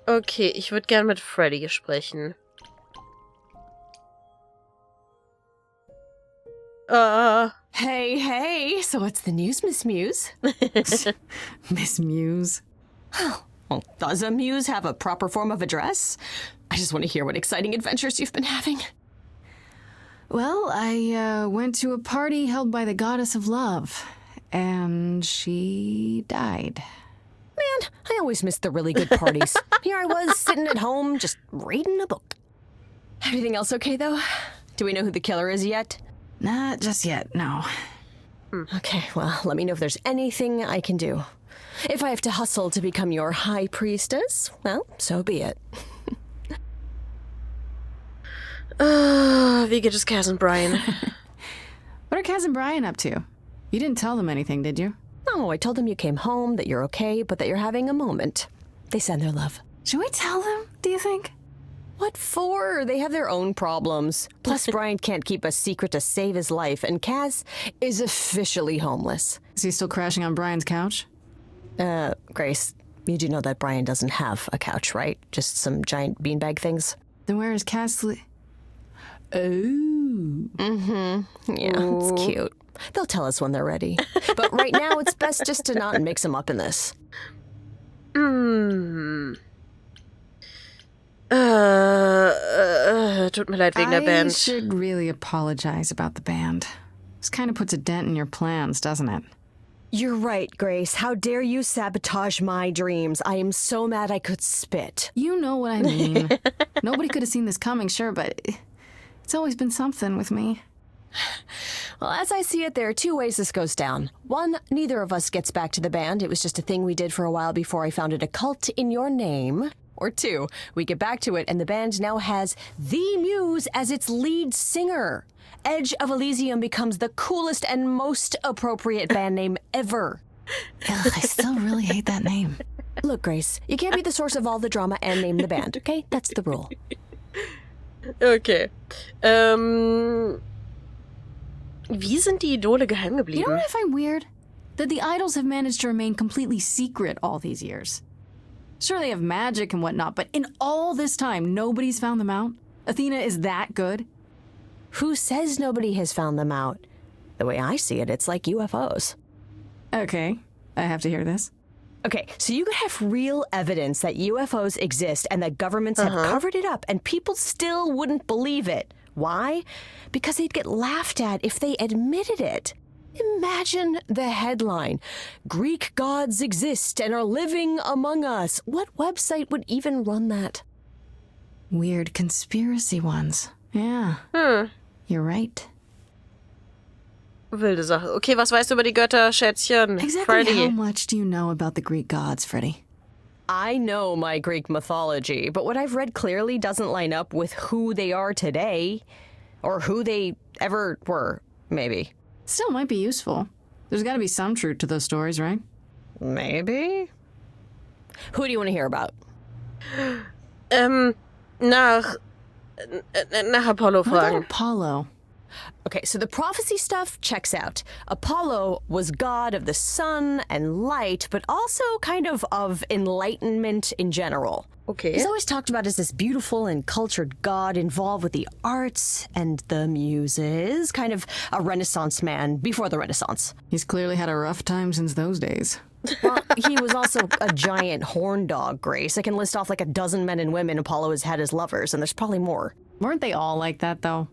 Okay, ich würde gern mit Freddie sprechen. Hey, hey, so what's the news, Miss Muse? Miss Muse. Well, does a muse have a proper form of address? I just want to hear what exciting adventures you've been having. Well, I went to a party held by the goddess of love, and she died. Man, I always miss the really good parties. Here I was, sitting at home, just reading a book. Everything else okay, though? Do we know who the killer is yet? Not just yet, no. Okay, well, let me know if there's anything I can do. If I have to hustle to become your high priestess, well, so be it. Wie geht es Kaz und Brian? What are Kaz and Brian up to? You didn't tell them anything, did you? No, I told them you came home, that you're okay, but that you're having a moment. They send their love. Should we tell them, do you think? What for? They have their own problems. Plus, Brian can't keep a secret to save his life, and Kaz is officially homeless. Is he still crashing on Brian's couch? Grace, you do know that Brian doesn't have a couch, right? Just some giant beanbag things? Then where is Kaz Oh. Yeah, it's cute. They'll tell us when they're ready. But right now, it's best just to not mix them up in this. Tut mir leid wegen der I Band. should really apologize about the band. This kind of puts a dent in your plans, doesn't it? You're right, Grace. How dare you sabotage my dreams? I am so mad I could spit. You know what I mean. Nobody could have seen this coming, sure, but it's always been something with me. Well, as I see it, there are two ways this goes down. One, neither of us gets back to the band. It was just a thing we did for a while before I founded a cult in your name. Or two, we get back to it and the band now has the Muse as its lead singer. Edge of Elysium becomes the coolest and most appropriate band name ever. Ugh, I still really hate that name. Look, Grace, you can't be the source of all the drama and name the band, okay? That's the rule. Okay. Wie sind die Idole geheim You know geblieben? what I find weird? That the idols have managed to remain completely secret all these years. Sure, they have magic and whatnot, but in all this time, nobody's found them out? Athena is that good? Who says nobody has found them out? The way I see it, it's like UFOs. Okay, I have to hear this. Okay, so you could have real evidence that UFOs exist and that governments have covered it up and people still wouldn't believe it. Why? Because they'd get laughed at if they admitted it. Imagine the headline, Greek gods exist and are living among us. What website would even run that? Weird conspiracy ones. Yeah, you're right. Wilde Sache. Okay, was weißt du über die Götter, Schätzchen? Exactly Freddie. how much do you know about the Greek gods, Freddie? I know my Greek mythology, but what I've read clearly doesn't line up with who they are today. Or who they ever were, maybe. Still might be useful. There's got to be some truth to those stories, right? Maybe? Who do you want to hear about? Nach Apollo What about fragen. Apollo? Okay, so the prophecy stuff checks out. Apollo was god of the sun and light, but also kind of enlightenment in general. Okay. He's always talked about as this beautiful and cultured god involved with the arts and the muses, kind of a Renaissance man before the Renaissance. He's clearly had a rough time since those days. Well, he was also a giant horn dog, Grace. I can list off like a dozen men and women Apollo has had as lovers, and there's probably more. Weren't they all like that, though?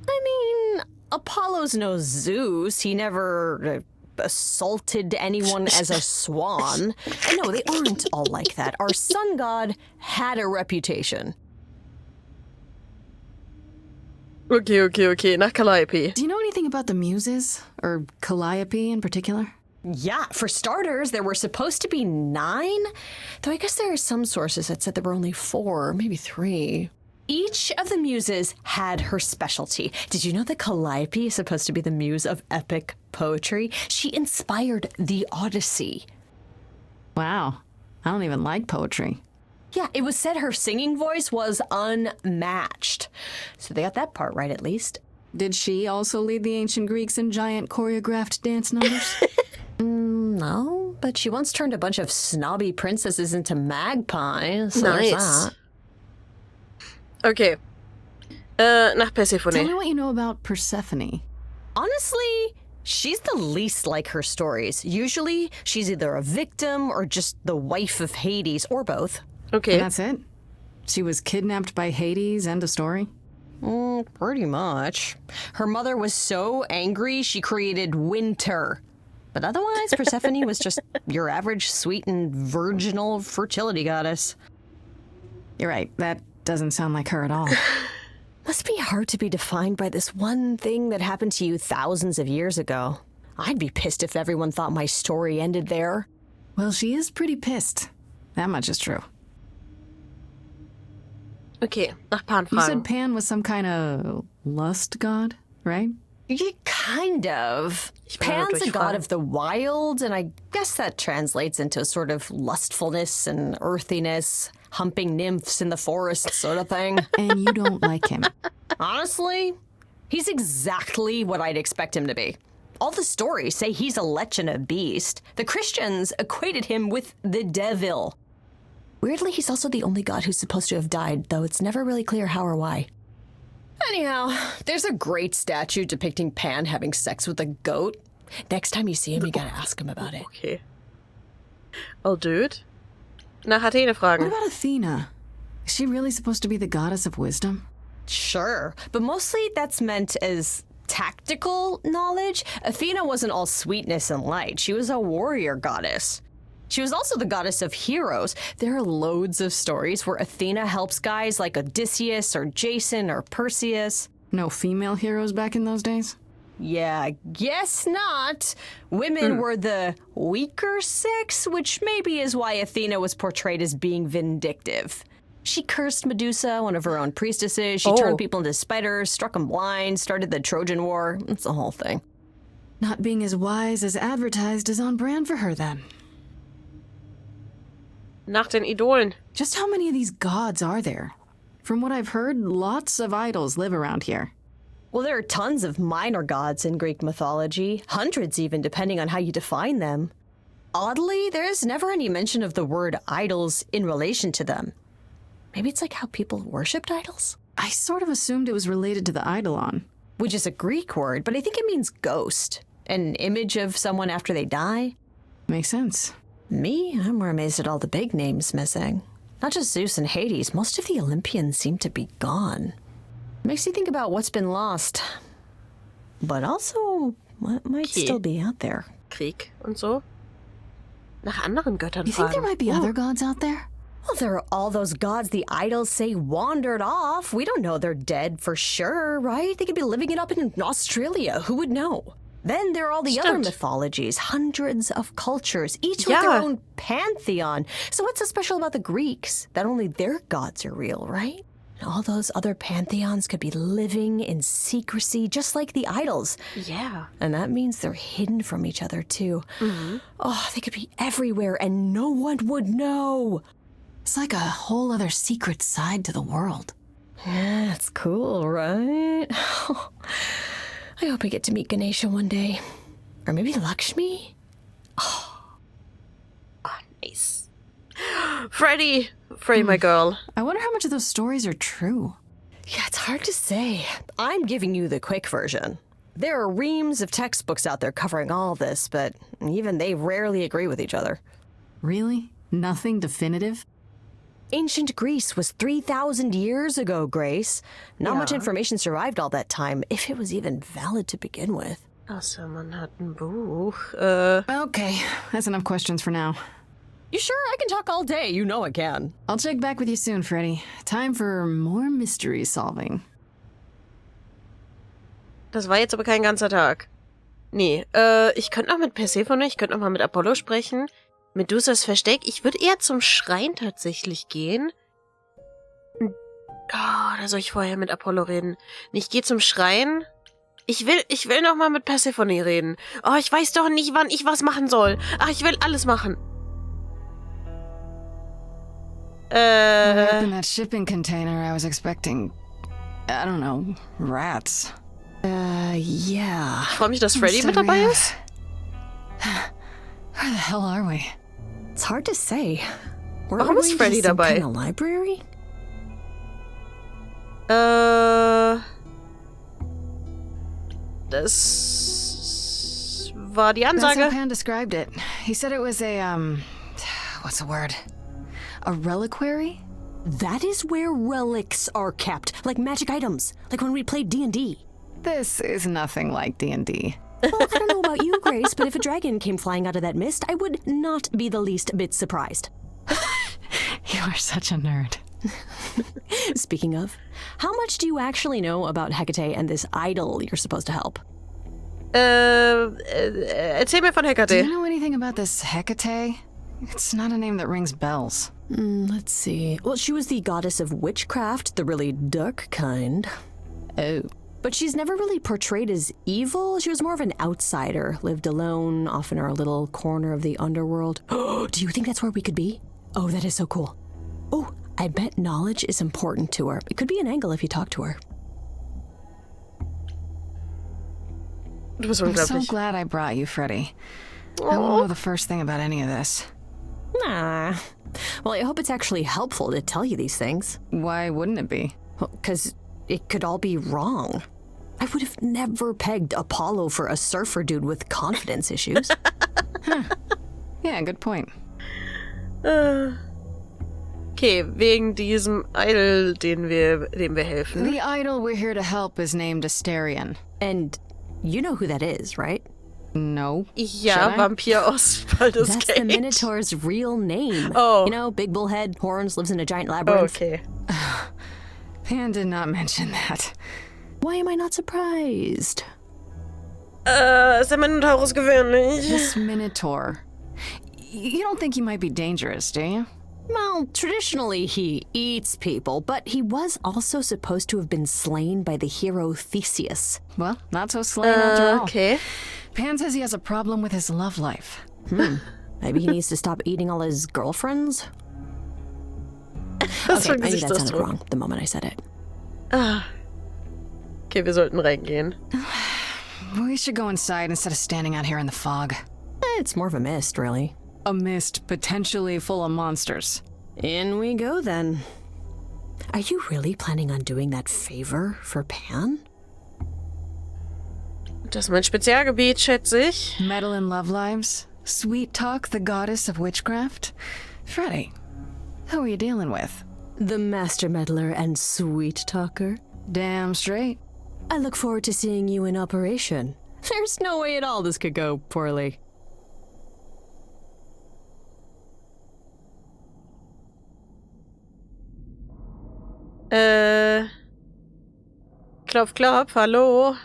I mean, Apollo's no Zeus. He never assaulted anyone as a swan. And no, they aren't all like that. Our sun god had a reputation. Okay. Nach Calliope. Do you know anything about the Muses? Or Calliope in particular? Yeah, for starters, there were supposed to be 9, though I guess there are some sources that said there were only 4, maybe 3. Each of the muses had her specialty. Did you know that Calliope is supposed to be the muse of epic poetry? She inspired the Odyssey. Wow. I don't even like poetry. Yeah, it was said her singing voice was unmatched. So they got that part right, at least. Did she also lead the ancient Greeks in giant choreographed dance numbers? No, but she once turned a bunch of snobby princesses into magpies. So there's Nice. that. Okay. Nach Tell me Persephone. what you know about Persephone. Honestly, she's the least like her stories. Usually, she's either a victim or just the wife of Hades, or both. Okay. And that's it? She was kidnapped by Hades, end of story? Pretty much. Her mother was so angry, she created winter. But otherwise, Persephone was just your average sweet and virginal fertility goddess. You're right, that doesn't sound like her at all. Must be hard to be defined by this one thing that happened to you thousands of years ago. I'd be pissed if everyone thought my story ended there. Well, she is pretty pissed. That much is true. Okay, nach Pan You said fragen. Pan was some kind of lust god, right? Yeah, kind of. Pan's a god of the wild, and I guess that translates into a sort of lustfulness and earthiness, humping nymphs in the forest sort of thing. And you don't like him. Honestly, he's exactly what I'd expect him to be. All the stories say he's a lech and a beast. The Christians equated him with the devil. Weirdly, he's also the only god who's supposed to have died, though it's never really clear how or why. Anyhow, there's a great statue depicting Pan having sex with a goat. Next time you see him, you gotta ask him about it. Okay. I'll do it. Nach Athene What fragen. about Athena? Is she really supposed to be the goddess of wisdom? Sure, but mostly that's meant as tactical knowledge. Athena wasn't all sweetness and light. She was a warrior goddess. She was also the goddess of heroes. There are loads of stories where Athena helps guys like Odysseus or Jason or Perseus. No female heroes back in those days? Yeah, I guess not. Women were the weaker sex, which maybe is why Athena was portrayed as being vindictive. She cursed Medusa, one of her own priestesses. She turned people into spiders, struck them blind, started the Trojan War. It's the whole thing. Not being as wise as advertised is on brand for her then. Nach den Idolen. Just how many of these gods are there? From what I've heard, lots of idols live around here. Well, there are tons of minor gods in Greek mythology, hundreds even, depending on how you define them. Oddly, there's never any mention of the word idols in relation to them. Maybe it's like how people worshipped idols? I sort of assumed it was related to the eidolon. Which is a Greek word, but I think it means ghost. An image of someone after they die. Makes sense. Me, I'm more amazed at all the big names missing. Not just Zeus and Hades, most of the Olympians seem to be gone. Makes you think about what's been lost. But also, what might still be out there. Krieg und so. Nach anderen Göttern You think there fragen. might be other gods out there? Well, there are all those gods the idols say wandered off. We don't know they're dead for sure, right? They could be living it up in Australia. Who would know? Then there are all the other Stimmt. mythologies, hundreds of cultures, each with Yeah. their own pantheon. So what's so special about the Greeks? That only their gods are real, right? And all those other pantheons could be living in secrecy, just like the idols. Yeah. And that means they're hidden from each other, too. Oh, they could be everywhere and no one would know. It's like a whole other secret side to the world. Yeah, that's cool, right? I hope I get to meet Ganesha one day. Or maybe Lakshmi? Nice. Freddie! Freddie, my girl. I wonder how much of those stories are true. Yeah, it's hard to say. I'm giving you the quick version. There are reams of textbooks out there covering all this, but even they rarely agree with each other. Really? Nothing definitive? Ancient Greece was 3,000 years ago, Grace. Not much information survived all that time, if it was even valid to begin with. Also, man hat ein Buch. Okay, that's enough questions for now. You sure? I can talk all day. You know I can. I'll check back with you soon, Freddie. Time for more mystery solving. Das war jetzt aber kein ganzer Tag. Nee, ich könnte noch mit Persephone, ich könnte noch mal mit Apollo sprechen. Medusas Versteck. Ich würde eher zum Schrein tatsächlich gehen. Oh, da soll ich vorher mit Apollo reden. Nee, ich gehe zum Schrein. Ich will noch mal mit Persephone reden. Oh, ich weiß doch nicht, wann ich was machen soll. Ach, ich will alles machen. When I opened that shipping container, I was expecting, I don't know, rats. Yeah. Ich freue mich, dass Freddie mit dabei ist. Where the hell are we? It's hard to say. Warum ist Freddie dabei? Kind of library? Das war die That's how Ansage. Pan described it. He said it was a, what's the word? A reliquary? That is where relics are kept, like magic items, like when we played D&D. This is nothing like D&D. Well, I don't know about you, Grace, but if a dragon came flying out of that mist, I would not be the least bit surprised. You are such a nerd. Speaking of, how much do you actually know about Hecate and this idol you're supposed to help? Erzähl mir von Do Hecate. you know anything about this Hecate? It's not a name that rings bells. Let's see. Well, she was the goddess of witchcraft, the really dark kind. Oh. But she's never really portrayed as evil. She was more of an outsider, lived alone, off in our little corner of the underworld. Do you think that's where we could be? Oh, that is so cool. Oh, I bet knowledge is important to her. It could be an angle if you talk to her. Du bist I'm so unglaublich. glad I brought you, Freddie. I won't know the first thing about any of this. Nah. Well, I hope it's actually helpful to tell you these things. Why wouldn't it be? Because it could all be wrong. I would have never pegged Apollo for a surfer dude with confidence issues. Yeah, good point. Okay, wegen diesem Idol, dem wir helfen. The idol we're here to help is named Asterion. And you know who that is, right? No. Ja, Should I? Vampir aus Baldur's That's the Gate. Minotaur's real name. Oh. You know, big bullhead, horns, lives in a giant labyrinth. Okay. Pan did not mention that. Why am I not surprised? Ist der Minotaurus gewöhnlich? This Minotaur. You don't think he might be dangerous, do you? Well, traditionally he eats people, but he was also supposed to have been slain by the hero Theseus. Well, not so slain after all. Okay. Pan says he has a problem with his love life. Maybe he needs to stop eating all his girlfriends? Was für Okay, ein I knew that sounded Gesichtsausdruck. wrong the moment I said it. Okay, wir sollten reingehen. We should go inside instead of standing out here in the fog. It's more of a mist, really. A mist potentially full of monsters. In we go, then. Are you really planning on doing that favor for Pan? Das ist mein Spezialgebiet, schätze ich. Meddle in love lives? Sweet Talk, the goddess of witchcraft? Freddie, who are you dealing with? The master meddler and sweet talker. Damn straight. I look forward to seeing you in operation. There's no way at all this could go poorly. Klopf, klopf, hallo.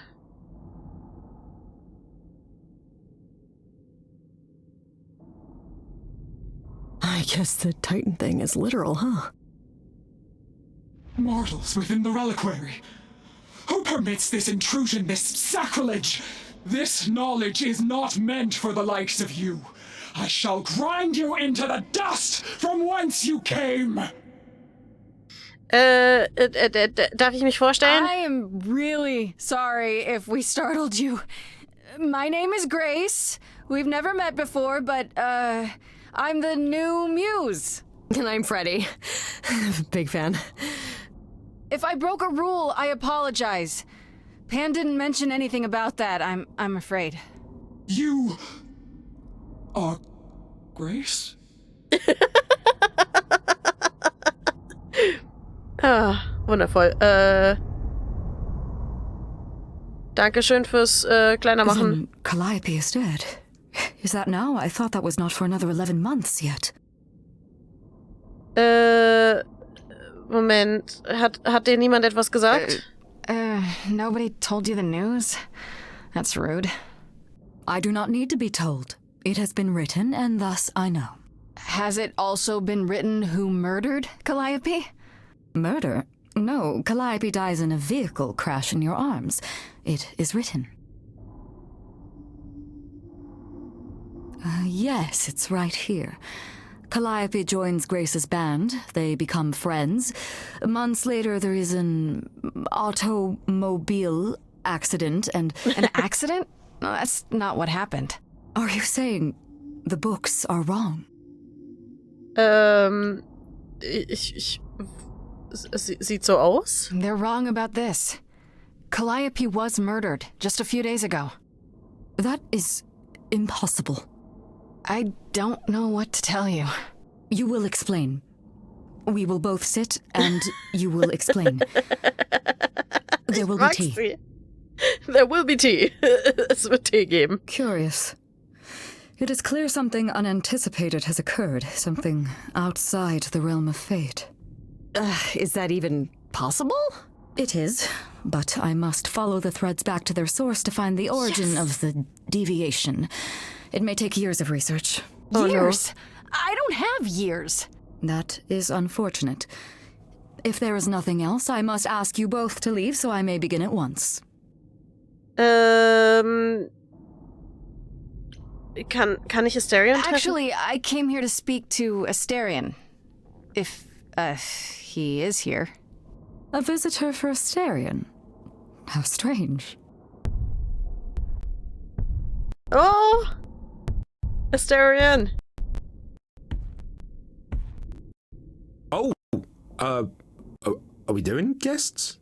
I guess the Titan thing is literal, huh? Mortals within the reliquary. Who permits this intrusion, this sacrilege? This knowledge is not meant for the likes of you. I shall grind you into the dust from whence you came. Darf ich mich vorstellen? I am really sorry if we startled you. My name is Grace. We've never met before, but, I'm the new muse. And I'm Freddie. Big fan. If I broke a rule, I apologize. Pan didn't mention anything about that, I'm afraid. You are Grace? Wundervoll. Dankeschön fürs kleiner machen. Then Calliope is dead. Is that now? I thought that was not for another 11 months yet. Moment. Hat dir niemand etwas gesagt? Nobody told you the news? That's rude. I do not need to be told. It has been written, and thus I know. Has it also been written who murdered Calliope? Murder? No, Calliope dies in a vehicle crash in your arms. It is written. Yes, it's right here. Calliope joins Grace's band. They become friends. Months later, there is an automobile accident and... An accident? No, that's not what happened. Are you saying The books are wrong. Sieht so aus. They're wrong about this. Calliope was murdered just a few days ago. That is impossible. I don't know what to tell you. You will explain. We will both sit and you will explain. There will be tea. There will be tea. Es wird Tee geben. Curious. It is clear something unanticipated has occurred, something outside the realm of fate. Is that even possible? It is, but I must follow the threads back to their source to find the origin of the deviation. It may take years of research. Oh, Years? No. I don't have years. That is unfortunate. If there is nothing else, I must ask you both to leave so I may begin at once. Kann ich Asterion treffen? Actually, I came here to speak to Asterion. If, he is here. A visitor for Asterion? How strange. Oh! Asterion! Oh! Are we doing guests?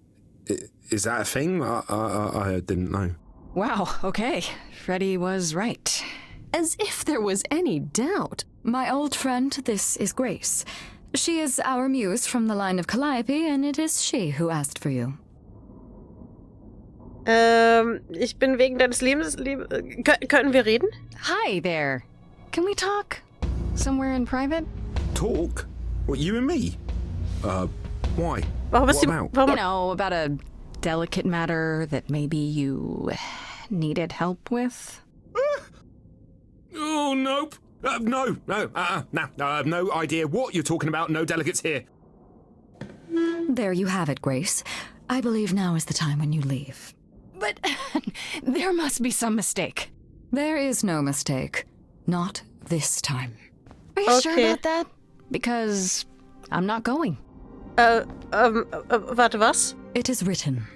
Is that a thing? I didn't know. Wow, okay. Freddie was right. As if there was any doubt. My old friend, this is Grace. She is our muse from the line of Calliope, and it is she who asked for you. Ich bin wegen deines Lebens... Könnten wir reden? Hi there. Can we talk? Somewhere in private? Talk? What, you and me? Why? Warum ist What die... about? Warum... You know, about a delicate matter that maybe you needed help with? Oh, nope. No, I have no idea what you're talking about. No delegates here. There you have it, Grace. I believe now is the time when you leave. But there must be some mistake. There is no mistake. Not this time. Are you sure about that? Because I'm not going. Warte, was? It is written.